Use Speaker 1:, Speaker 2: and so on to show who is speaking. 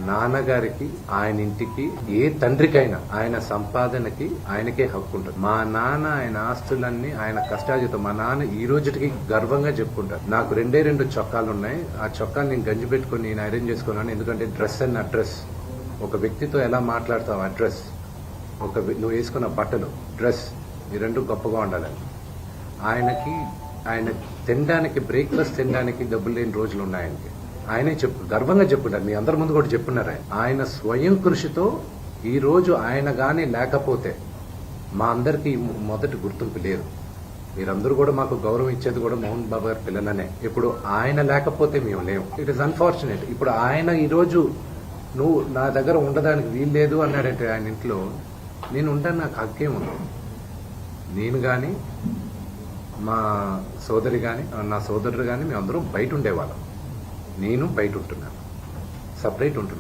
Speaker 1: నాన్నగారికి ఆయన ఇంటికి ఏ తండ్రికైనా ఆయన సంపాదనకి ఆయనకే హక్కు ఉంటుంది. మా నాన్న ఆయన ఆస్తులన్నీ ఆయన కష్టార్జితం. మా నాన్న ఈ రోజుకి గర్వంగా చెప్పుకుంటారు. నాకు 2 చొక్కాలు ఉన్నాయి. ఆ చొక్కాలు నేను గంజి పెట్టుకుని నేను ఐరన్ చేసుకున్నాను. ఎందుకంటే డ్రెస్ అండ్ అడ్రస్, ఒక వ్యక్తితో ఎలా మాట్లాడతావు అడ్రస్, నువ్వు వేసుకున్న బట్టలు, డ్రెస్, ఈ 2 గొప్పగా ఉండాలని. ఆయన తినడానికి, బ్రేక్ఫాస్ట్ తినడానికి డబ్బులు లేని రోజులు ఉన్నాయి ఆయనకి. ఆయనే గర్వంగా చెప్పుకుంటారు. మీ అందరి ముందు కూడా చెప్పున్నారు. ఆయన స్వయం కృషితో ఈ రోజు ఆయన గానీ లేకపోతే మా అందరికీ మొదటి గుర్తింపు లేదు. మీరందరూ కూడా మాకు గౌరవం ఇచ్చేది కూడా మోహన్ బాబు గారి పిల్లలనే. ఇప్పుడు ఆయన లేకపోతే మేము లేవు. It is unfortunate. ఇప్పుడు ఆయన ఈరోజు నువ్వు నా దగ్గర ఉండడానికి వీల్లేదు అన్నాడంటే ఆయన ఇంట్లో, నేను ఉంటాను, నాకు హక్కే ఉంది. నేను కానీ, మా సోదరి కానీ, నా సోదరుడు కానీ, మేమందరం బయట ఉండేవాళ్ళం. నేను బయట ఉంటున్నాను, సపరేట్ ఉంటున్నాను.